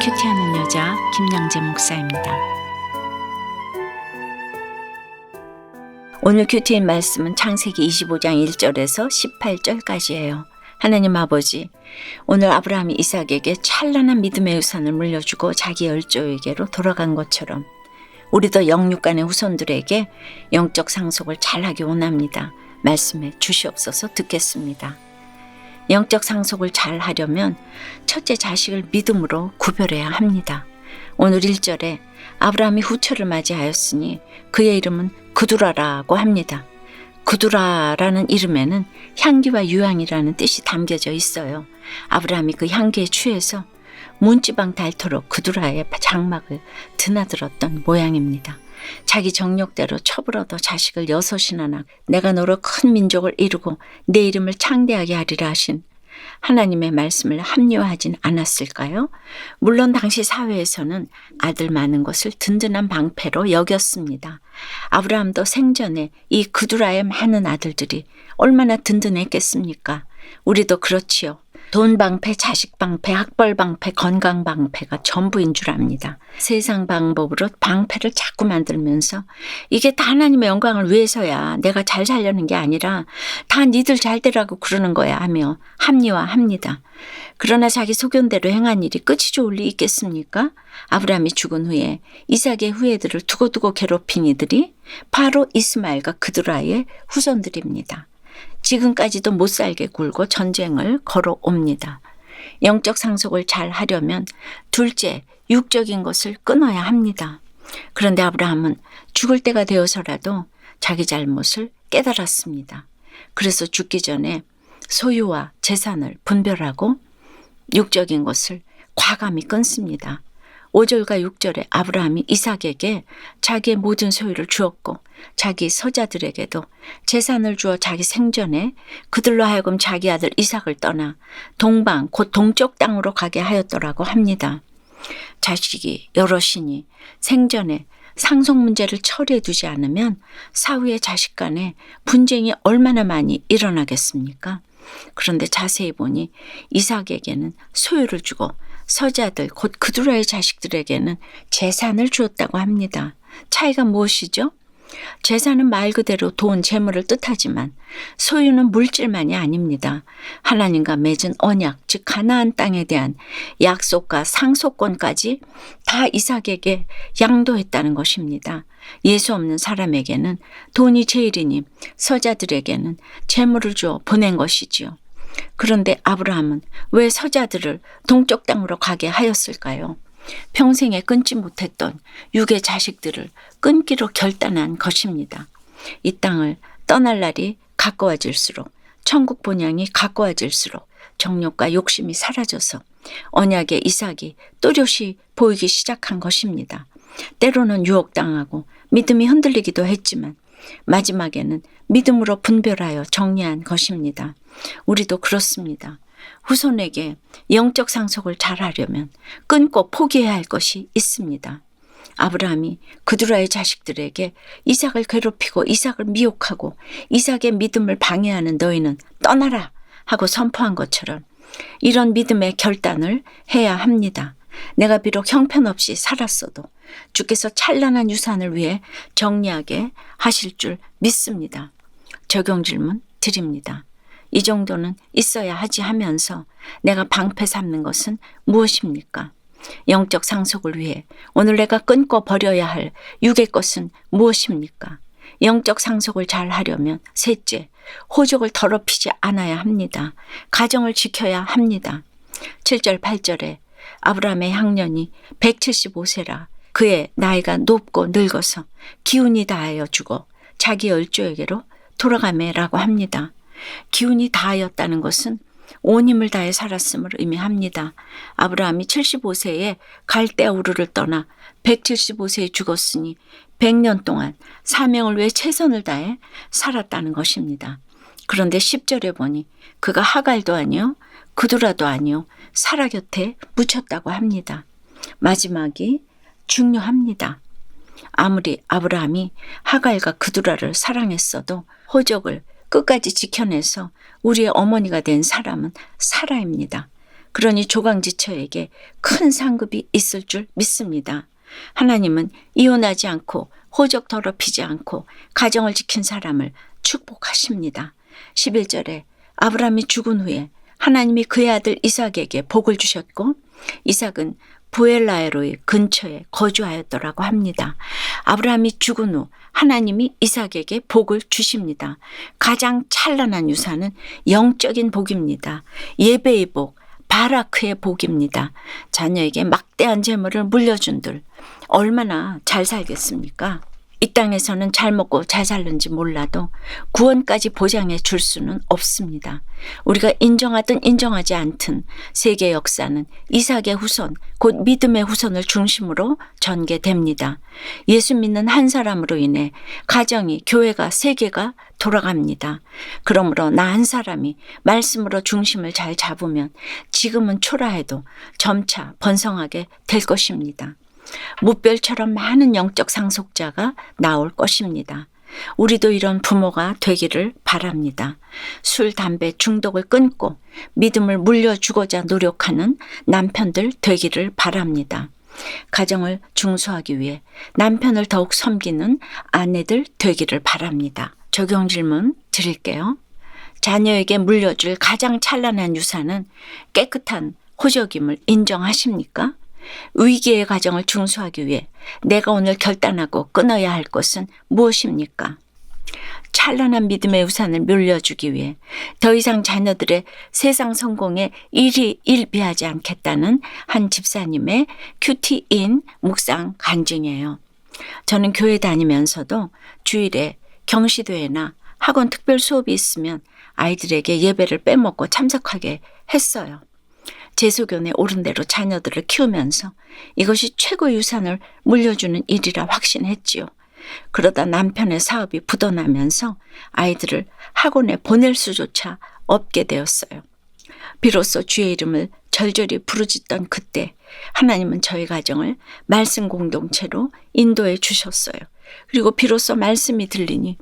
큐티하는 여자 김양재 목사입니다. 오늘 큐티인 말씀은 창세기 25장 1절에서 18절까지예요. 하나님 아버지, 오늘 아브라함이 이삭에게 찬란한 믿음의 유산을 물려주고 자기 열조에게로 돌아간 것처럼 우리도 영육간의 후손들에게 영적 상속을 잘하기 원합니다. 말씀해 주시옵소서. 듣겠습니다. 영적 상속을 잘 하려면 첫째 자식을 믿음으로 구별해야 합니다. 오늘 1절에 아브라함이 후처를 맞이하였으니 그의 이름은 그두라라고 합니다. 그두라라는 이름에는 향기와 유향이라는 뜻이 담겨져 있어요. 아브라함이 그 향기에 취해서 문지방 닳도록 그두라의 장막을 드나들었던 모양입니다. 자기 정욕대로 첩으로도 자식을 6이나 낳고 내가 너로 큰 민족을 이루고 내 이름을 창대하게 하리라 하신 하나님의 말씀을 합리화하진 않았을까요? 물론 당시 사회에서는 아들 많은 것을 든든한 방패로 여겼습니다. 아브라함도 생전에 이 그두라의 많은 아들들이 얼마나 든든했겠습니까? 우리도 그렇지요. 돈 방패, 자식 방패, 학벌 방패, 건강 방패가 전부인 줄 압니다. 세상 방법으로 방패를 자꾸 만들면서 이게 다 하나님의 영광을 위해서야, 내가 잘 살려는 게 아니라 다 니들 잘 되라고 그러는 거야 하며 합리화합니다. 그러나 자기 소견대로 행한 일이 끝이 좋을 리 있겠습니까? 아브라함이 죽은 후에 이삭의 후예들을 두고두고 괴롭힌 이들이 바로 이스마엘과 그두라의 후손들입니다. 지금까지도 못 살게 굴고 전쟁을 걸어옵니다. 영적 상속을 잘 하려면 둘째, 육적인 것을 끊어야 합니다. 그런데 아브라함은 죽을 때가 되어서라도 자기 잘못을 깨달았습니다. 그래서 죽기 전에 소유와 재산을 분별하고 육적인 것을 과감히 끊습니다. 5절과 6절에 아브라함이 이삭에게 자기의 모든 소유를 주었고 자기 서자들에게도 재산을 주어 자기 생전에 그들로 하여금 자기 아들 이삭을 떠나 동방 곧 동쪽 땅으로 가게 하였더라고 합니다. 자식이 여럿이니 생전에 상속 문제를 처리해 두지 않으면 사후의 자식 간에 분쟁이 얼마나 많이 일어나겠습니까? 그런데 자세히 보니 이삭에게는 소유를 주고 서자들 곧 그두라의 자식들에게는 재산을 주었다고 합니다. 차이가 무엇이죠? 재산은 말 그대로 돈, 재물을 뜻하지만 소유는 물질만이 아닙니다. 하나님과 맺은 언약, 즉 가나안 땅에 대한 약속과 상속권까지 다 이삭에게 양도했다는 것입니다. 예수 없는 사람에게는 돈이 제일이니 서자들에게는 재물을 주어 보낸 것이지요. 그런데 아브라함은 왜 서자들을 동쪽 땅으로 가게 하였을까요? 평생에 끊지 못했던 육의 자식들을 끊기로 결단한 것입니다. 이 땅을 떠날 날이 가까워질수록, 천국 본향이 가까워질수록 정욕과 욕심이 사라져서 언약의 이삭이 또렷이 보이기 시작한 것입니다. 때로는 유혹당하고 믿음이 흔들리기도 했지만 마지막에는 믿음으로 분별하여 정리한 것입니다. 우리도 그렇습니다. 후손에게 영적 상속을 잘하려면 끊고 포기해야 할 것이 있습니다. 아브라함이 그두라의 자식들에게 이삭을 괴롭히고 이삭을 미혹하고 이삭의 믿음을 방해하는 너희는 떠나라 하고 선포한 것처럼 이런 믿음의 결단을 해야 합니다. 내가 비록 형편없이 살았어도 주께서 찬란한 유산을 위해 정리하게 하실 줄 믿습니다. 적용 질문 드립니다. 이 정도는 있어야 하지 하면서 내가 방패 삼는 것은 무엇입니까? 영적 상속을 위해 오늘 내가 끊고 버려야 할 육의 것은 무엇입니까? 영적 상속을 잘 하려면 셋째, 호족을 더럽히지 않아야 합니다. 가정을 지켜야 합니다. 7절 8절에 아브라함의 향년이 175세라 그의 나이가 높고 늙어서 기운이 다하여 죽어 자기 열조에게로 돌아가매라고 합니다. 기운이 다하였다는 것은 온 힘을 다해 살았음을 의미합니다. 아브라함이 75세에 갈대아우르를 떠나 175세에 죽었으니 100년 동안 사명을 위해 최선을 다해 살았다는 것입니다. 그런데 10절에 보니 그가 하갈도 아니요 그두라도 아니요 사라 곁에 묻혔다고 합니다. 마지막이 중요합니다. 아무리 아브라함이 하갈과 그두라를 사랑했어도 호적을 끝까지 지켜내서 우리의 어머니가 된 사람은 사라입니다. 그러니 조강지처에게 큰 상급이 있을 줄 믿습니다. 하나님은 이혼하지 않고 호적 더럽히지 않고 가정을 지킨 사람을 축복하십니다. 11절에 아브라함이 죽은 후에 하나님이 그의 아들 이삭에게 복을 주셨고 이삭은 부엘라에로의 근처에 거주하였더라고 합니다. 아브라함이 죽은 후 하나님이 이삭에게 복을 주십니다. 가장 찬란한 유산은 영적인 복입니다. 예배의 복, 바라크의 복입니다. 자녀에게 막대한 재물을 물려준들 얼마나 잘 살겠습니까? 이 땅에서는 잘 먹고 잘 살는지 몰라도 구원까지 보장해 줄 수는 없습니다. 우리가 인정하든 인정하지 않든 세계 역사는 이삭의 후손, 곧 믿음의 후손을 중심으로 전개됩니다. 예수 믿는 한 사람으로 인해 가정이, 교회가, 세계가 돌아갑니다. 그러므로 나 한 사람이 말씀으로 중심을 잘 잡으면 지금은 초라해도 점차 번성하게 될 것입니다. 무별처럼 많은 영적 상속자가 나올 것입니다. 우리도 이런 부모가 되기를 바랍니다. 술, 담배 중독을 끊고 믿음을 물려주고자 노력하는 남편들 되기를 바랍니다. 가정을 중수하기 위해 남편을 더욱 섬기는 아내들 되기를 바랍니다. 적용 질문 드릴게요. 자녀에게 물려줄 가장 찬란한 유산은 깨끗한 호적임을 인정하십니까? 위기의 가정을 중수하기 위해 내가 오늘 결단하고 끊어야 할 것은 무엇입니까? 찬란한 믿음의 우산을 물려주기 위해 더 이상 자녀들의 세상 성공에 일희일비하지 않겠다는 한 집사님의 큐티인 묵상 간증이에요. 저는 교회 다니면서도 주일에 경시대회나 학원 특별 수업이 있으면 아이들에게 예배를 빼먹고 참석하게 했어요. 제 소견에 옳은 대로 자녀들을 키우면서 이것이 최고 유산을 물려주는 일이라 확신했지요. 그러다 남편의 사업이 부도나면서 아이들을 학원에 보낼 수조차 없게 되었어요. 비로소 주의 이름을 절절히 부르짖던 그때 하나님은 저희 가정을 말씀 공동체로 인도해 주셨어요. 그리고 비로소 말씀이 들리니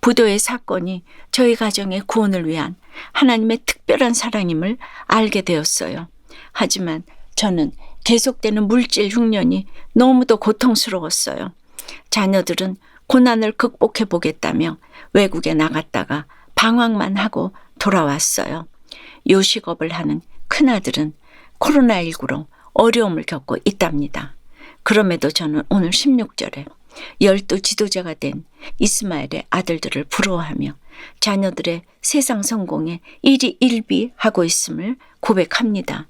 부도의 사건이 저희 가정의 구원을 위한 하나님의 특별한 사랑임을 알게 되었어요. 하지만 저는 계속되는 물질 흉년이 너무도 고통스러웠어요. 자녀들은 고난을 극복해 보겠다며 외국에 나갔다가 방황만 하고 돌아왔어요. 요식업을 하는 큰아들은 코로나19로 어려움을 겪고 있답니다. 그럼에도 저는 오늘 16절에 12 지도자가 된 이스마엘의 아들들을 부러워하며 자녀들의 세상 성공에 일희일비하고 있음을 고백합니다.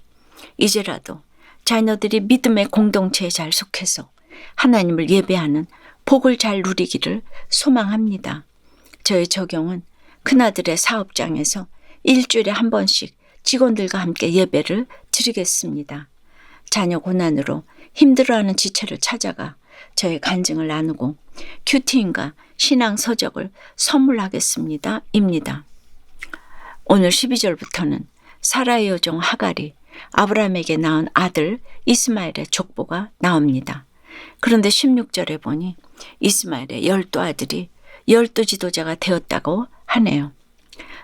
이제라도 자녀들이 믿음의 공동체에 잘 속해서 하나님을 예배하는 복을 잘 누리기를 소망합니다. 저의 적용은 큰아들의 사업장에서 일주일에 한 번씩 직원들과 함께 예배를 드리겠습니다. 자녀 고난으로 힘들어하는 지체를 찾아가 저의 간증을 나누고 큐티인과 신앙 서적을 선물하겠습니다. 입니다. 오늘 12절부터는 사라의 여종 하갈이 아브라함에게 낳은 아들 이스마엘의 족보가 나옵니다. 그런데 16절에 보니 이스마엘의 12 아들이 12 지도자가 되었다고 하네요.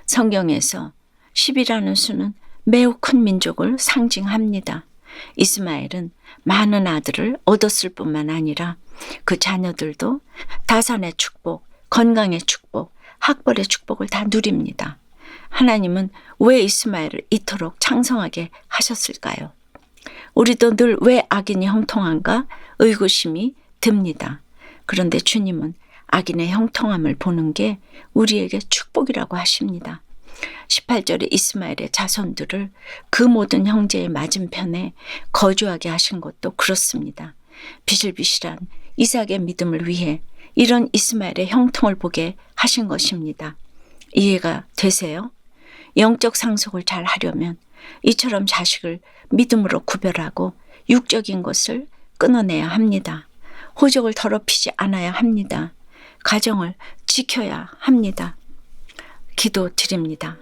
성경에서 10이라는 수는 매우 큰 민족을 상징합니다. 이스마엘은 많은 아들을 얻었을 뿐만 아니라 그 자녀들도 다산의 축복, 건강의 축복, 학벌의 축복을 다 누립니다. 하나님은 왜 이스마엘을 이토록 창성하게 하셨을까요? 우리도 늘 왜 악인이 형통한가 의구심이 듭니다. 그런데 주님은 악인의 형통함을 보는 게 우리에게 축복이라고 하십니다. 18절에 이스마엘의 자손들을 그 모든 형제의 맞은편에 거주하게 하신 것도 그렇습니다. 비실비실한 이삭의 믿음을 위해 이런 이스마엘의 형통을 보게 하신 것입니다. 이해가 되세요? 영적 상속을 잘 하려면 이처럼 자식을 믿음으로 구별하고 육적인 것을 끊어내야 합니다. 호적을 더럽히지 않아야 합니다. 가정을 지켜야 합니다. 기도 드립니다.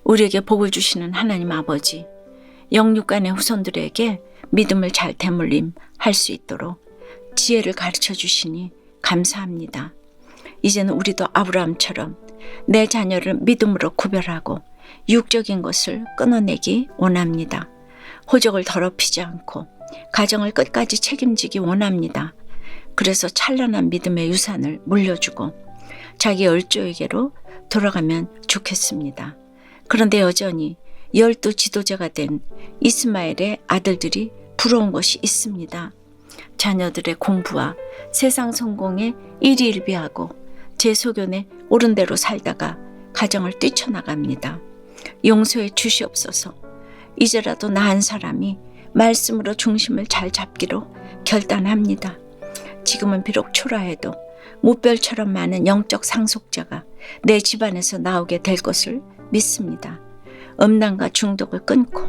우리에게 복을 주시는 하나님 아버지, 영육간의 후손들에게 믿음을 잘 대물림할 수 있도록 지혜를 가르쳐 주시니 감사합니다. 이제는 우리도 아브라함처럼 내 자녀를 믿음으로 구별하고 육적인 것을 끊어내기 원합니다. 호적을 더럽히지 않고 가정을 끝까지 책임지기 원합니다. 그래서 찬란한 믿음의 유산을 물려주고 자기 얼조에게로 돌아가면 좋겠습니다. 그런데 여전히 12 지도자가 된 이스마엘의 아들들이 부러운 것이 있습니다. 자녀들의 공부와 세상 성공에 일희일비하고 제 소견에 옳은 대로 살다가 가정을 뛰쳐나갑니다. 용서해 주시옵소서. 이제라도 나 한 사람이 말씀으로 중심을 잘 잡기로 결단합니다. 지금은 비록 초라해도 무별처럼 많은 영적 상속자가 내 집안에서 나오게 될 것을 믿습니다. 음란과 중독을 끊고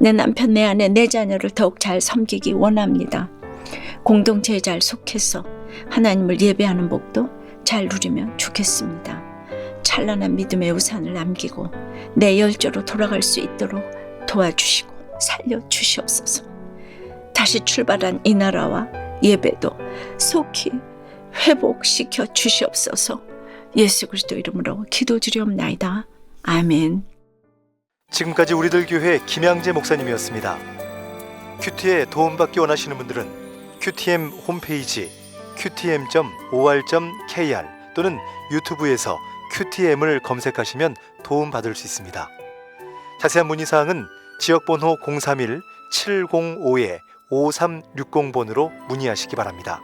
내 남편, 내 아내, 내 자녀를 더욱 잘 섬기기 원합니다. 공동체에 잘 속해서 하나님을 예배하는 복도 잘 누리면 좋겠습니다. 찬란한 믿음의 우산을 남기고 내 열조로 돌아갈 수 있도록 도와주시고 살려주시옵소서. 다시 출발한 이 나라와 예배도 속히 회복시켜 주시옵소서. 예수 그리스도 이름으로 기도드리옵나이다. 아멘. 지금까지 우리들 교회 김양재 목사님이었습니다. 큐티에 도움받기 원하시는 분들은 QTM 홈페이지 qtm.or.kr 또는 유튜브에서 QTM을 검색하시면 도움받을 수 있습니다. 자세한 문의사항은 지역번호 031-705-5360번으로 문의하시기 바랍니다.